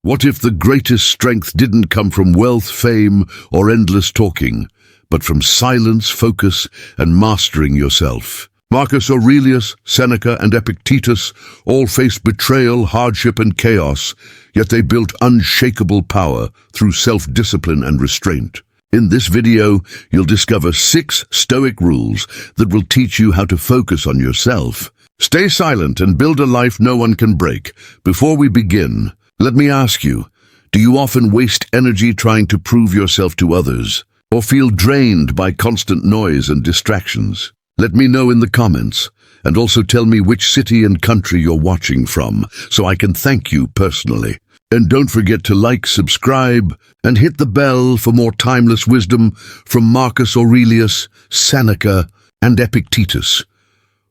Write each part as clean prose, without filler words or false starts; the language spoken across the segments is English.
What if the greatest strength didn't come from wealth, fame, or endless talking, but from silence, focus, and mastering yourself? Marcus Aurelius, Seneca, and Epictetus all faced betrayal, hardship, and chaos, yet they built unshakable power through self-discipline and restraint. In this video, you'll discover 6 Stoic rules that will teach you how to focus on yourself. Stay silent and build a life no one can break. Before we begin, let me ask you, do you often waste energy trying to prove yourself to others, or feel drained by constant noise and distractions? Let me know in the comments, and also tell me which city and country you're watching from, so I can thank you personally. And don't forget to like, subscribe, and hit the bell for more timeless wisdom from Marcus Aurelius, Seneca, and Epictetus.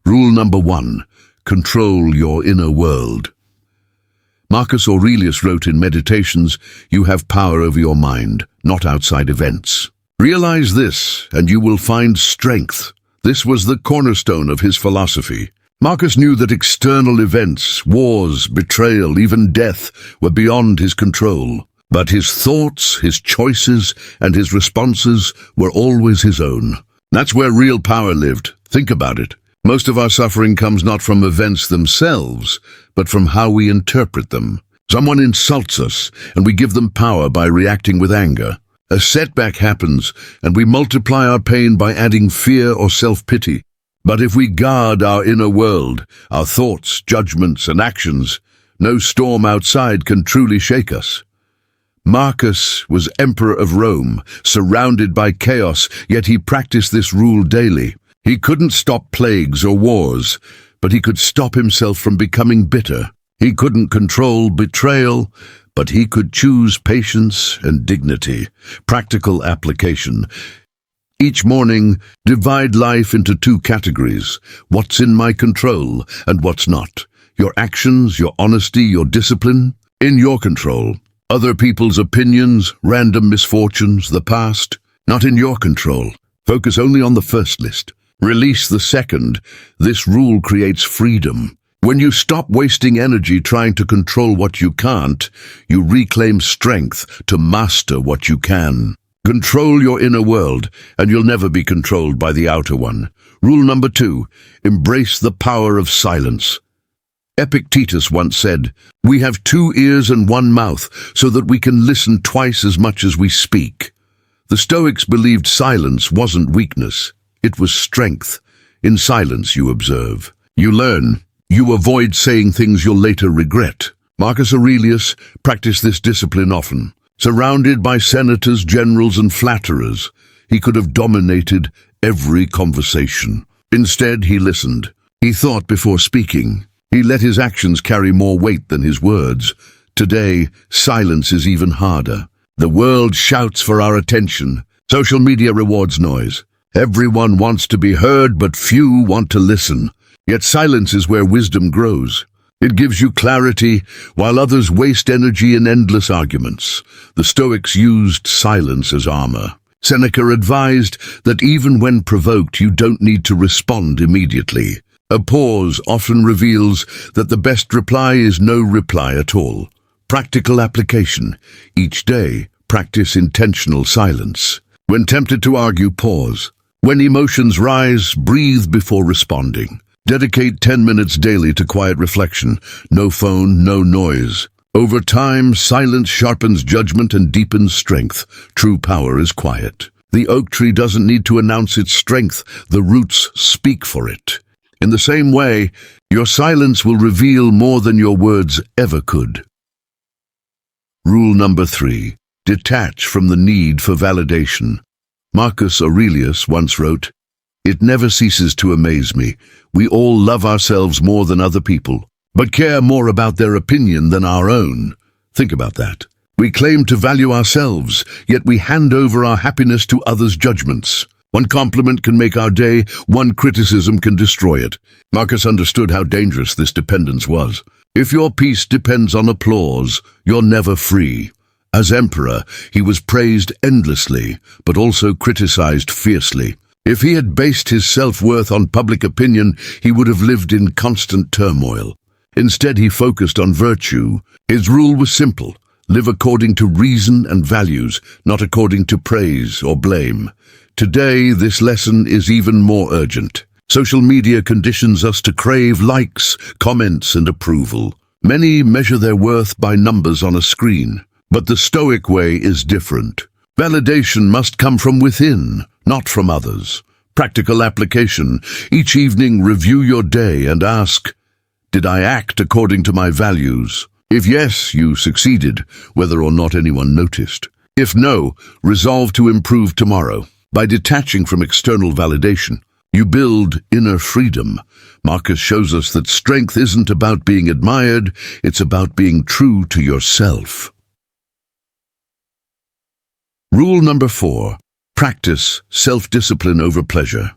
Rule number 1, control your inner world. Marcus Aurelius wrote in Meditations, "You have power over your mind, not outside events." Realize this, and you will find strength. This was the cornerstone of his philosophy. Marcus knew that external events, wars, betrayal, even death, were beyond his control. But his thoughts, his choices, and his responses were always his own. That's where real power lived. Think about it. Most of our suffering comes not from events themselves, but from how we interpret them. Someone insults us, and we give them power by reacting with anger. A setback happens, and we multiply our pain by adding fear or self-pity. But if we guard our inner world, our thoughts, judgments, and actions, no storm outside can truly shake us. Marcus was emperor of Rome, surrounded by chaos, yet he practiced this rule daily. He couldn't stop plagues or wars, but he could stop himself from becoming bitter. He couldn't control betrayal, but he could choose patience and dignity. Practical application. Each morning, divide life into 2 categories: what's in my control and what's not. Your actions, your honesty, your discipline, in your control. Other people's opinions, random misfortunes, the past, not in your control. Focus only on the first list. Release the second. This rule creates freedom. When you stop wasting energy trying to control what you can't, you reclaim strength to master what you can. Control your inner world, and you'll never be controlled by the outer one. Rule number 2, embrace the power of silence. Epictetus once said, "We have 2 ears and 1 mouth, so that we can listen twice as much as we speak." The Stoics believed silence wasn't weakness, it was strength. In silence you observe, you learn, you avoid saying things you'll later regret. Marcus Aurelius practiced this discipline often. Surrounded by senators, generals, and flatterers, he could have dominated every conversation. Instead, he listened. He thought before speaking. He let his actions carry more weight than his words. Today, silence is even harder. The world shouts for our attention. Social media rewards noise. Everyone wants to be heard, but few want to listen. Yet silence is where wisdom grows. It gives you clarity, while others waste energy in endless arguments. The Stoics used silence as armor. Seneca advised that even when provoked, you don't need to respond immediately. A pause often reveals that the best reply is no reply at all. Practical application. Each day, practice intentional silence. When tempted to argue, pause. When emotions rise, breathe before responding. Dedicate 10 minutes daily to quiet reflection. No phone, no noise. Over time, silence sharpens judgment and deepens strength. True power is quiet. The oak tree doesn't need to announce its strength. The roots speak for it. In the same way, your silence will reveal more than your words ever could. Rule number 3. Detach from the need for validation. Marcus Aurelius once wrote, "It never ceases to amaze me. We all love ourselves more than other people, but care more about their opinion than our own." Think about that. We claim to value ourselves, yet we hand over our happiness to others' judgments. One compliment can make our day, one criticism can destroy it. Marcus understood how dangerous this dependence was. If your peace depends on applause, you're never free. As emperor, he was praised endlessly, but also criticized fiercely. If he had based his self-worth on public opinion, he would have lived in constant turmoil. Instead, he focused on virtue. His rule was simple: Live according to reason and values, not according to praise or blame. Today, this lesson is even more urgent. Social media conditions us to crave likes, comments, and approval. Many measure their worth by numbers on a screen, but the Stoic way is different. Validation must come from within, not from others. Practical application. Each evening, review your day and ask, did I act according to my values? If yes, you succeeded, whether or not anyone noticed. If no, resolve to improve tomorrow. By detaching from external validation, you build inner freedom. Marcus shows us that strength isn't about being admired, it's about being true to yourself. Rule number 4. Practice self-discipline over pleasure.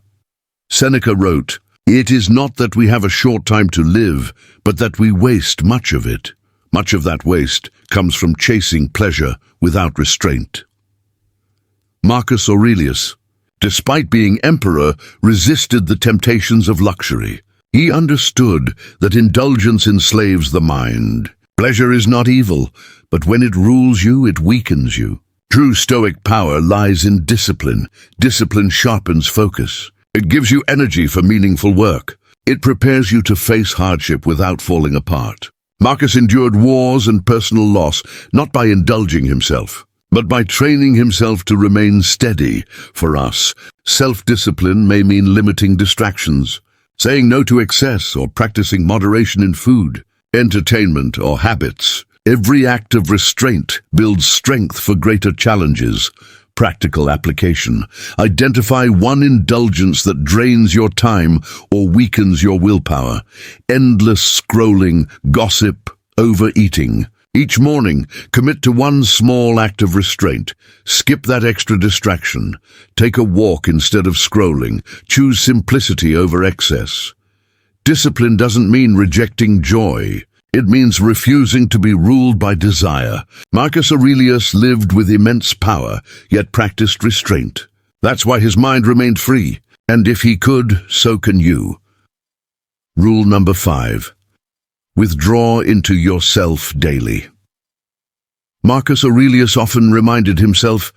Seneca wrote, "It is not that we have a short time to live, but that we waste much of it. Much of that waste comes from chasing pleasure without restraint." Marcus Aurelius, despite being emperor, resisted the temptations of luxury. He understood that indulgence enslaves the mind. Pleasure is not evil, but when it rules you, it weakens you. True Stoic power lies in discipline. Discipline sharpens focus. It gives you energy for meaningful work. It prepares you to face hardship without falling apart. Marcus endured wars and personal loss, not by indulging himself, but by training himself to remain steady. For us, self-discipline may mean limiting distractions, saying no to excess, or practicing moderation in food, entertainment, or habits. Every act of restraint builds strength for greater challenges. Practical application. Identify one indulgence that drains your time or weakens your willpower. Endless scrolling, gossip, overeating. Each morning, commit to one small act of restraint. Skip that extra distraction. Take a walk instead of scrolling. Choose simplicity over excess. Discipline doesn't mean rejecting joy. It means refusing to be ruled by desire. Marcus Aurelius lived with immense power, yet practiced restraint. That's why his mind remained free. And if he could, so can you. Rule number 5. Withdraw into yourself daily. Marcus Aurelius often reminded himself,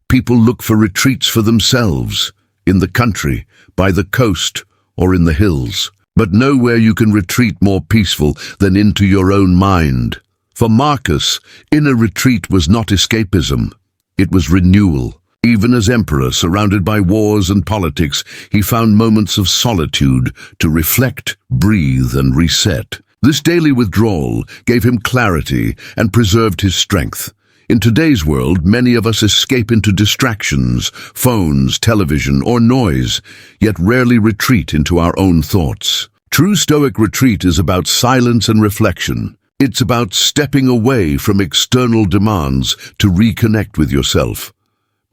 people look for retreats for themselves, in the country, by the coast, or in the hills. But nowhere you can retreat more peaceful than into your own mind. For Marcus, inner retreat was not escapism, it was renewal. Even as emperor, surrounded by wars and politics, he found moments of solitude to reflect, breathe, and reset. This daily withdrawal gave him clarity and preserved his strength. In today's world, many of us escape into distractions, phones, television, or noise, yet rarely retreat into our own thoughts. True Stoic retreat is about silence and reflection. It's about stepping away from external demands to reconnect with yourself.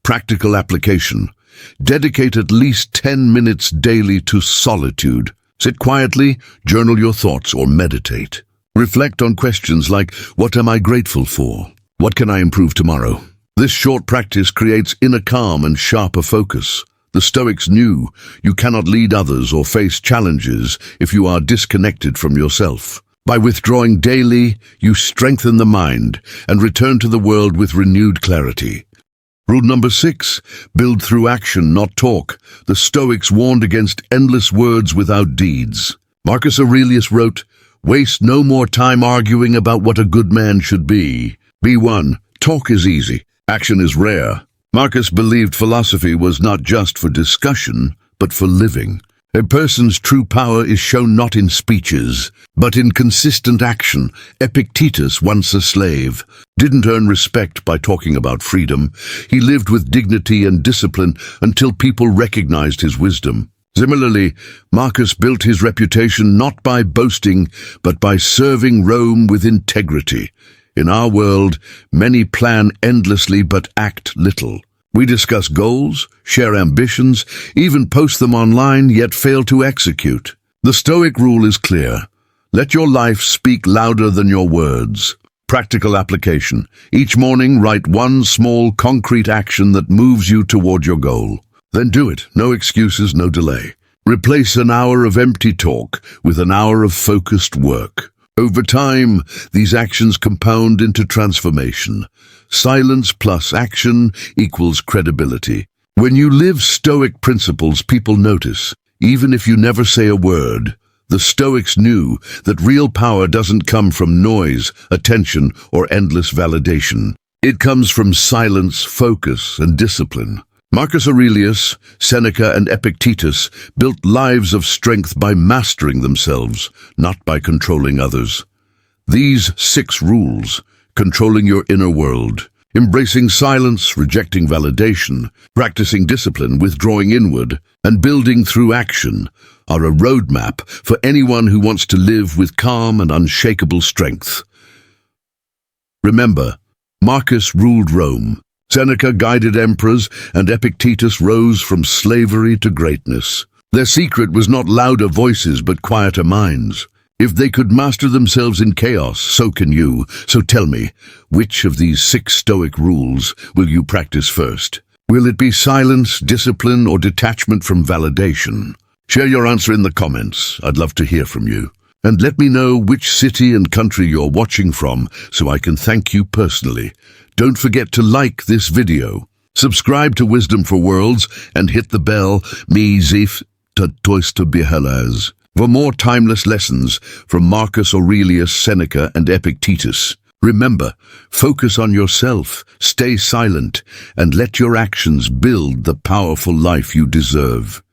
Practical application. Dedicate at least 10 minutes daily to solitude. Sit quietly, journal your thoughts, or meditate. Reflect on questions like, what am I grateful for? What can I improve tomorrow? This short practice creates inner calm and sharper focus. The Stoics knew you cannot lead others or face challenges if you are disconnected from yourself. By withdrawing daily, you strengthen the mind and return to the world with renewed clarity. Rule number 6, build through action, not talk. The Stoics warned against endless words without deeds. Marcus Aurelius wrote, waste no more time arguing about what a good man should be. Be one. Talk is easy. Action is rare. Marcus believed philosophy was not just for discussion, but for living. A person's true power is shown not in speeches, but in consistent action. Epictetus, once a slave, didn't earn respect by talking about freedom. He lived with dignity and discipline until people recognized his wisdom. Similarly, Marcus built his reputation not by boasting, but by serving Rome with integrity. In our world, many plan endlessly but act little. We discuss goals, share ambitions, even post them online, yet fail to execute. The Stoic rule is clear. Let your life speak louder than your words. Practical application. Each morning, write one small, concrete action that moves you toward your goal. Then do it. No excuses, no delay. Replace an hour of empty talk with an hour of focused work. Over time, these actions compound into transformation. Silence plus action equals credibility. When you live Stoic principles, people notice, even if you never say a word. The Stoics knew that real power doesn't come from noise, attention, or endless validation. It comes from silence, focus, and discipline. Marcus Aurelius, Seneca, and Epictetus built lives of strength by mastering themselves, not by controlling others. These 6 rules, controlling your inner world, embracing silence, rejecting validation, practicing discipline, withdrawing inward, and building through action, are a roadmap for anyone who wants to live with calm and unshakable strength. Remember, Marcus ruled Rome. Seneca guided emperors, and Epictetus rose from slavery to greatness. Their secret was not louder voices but quieter minds. If they could master themselves in chaos, so can you. So tell me, which of these 6 Stoic rules will you practice first? Will it be silence, discipline, or detachment from validation? Share your answer in the comments. I'd love to hear from you. And let me know which city and country you're watching from so I can thank you personally. Don't forget to like this video, subscribe to Wisdom for Worlds, and hit the bell, for more timeless lessons from Marcus Aurelius, Seneca, and Epictetus. Remember, focus on yourself, stay silent, and let your actions build the powerful life you deserve.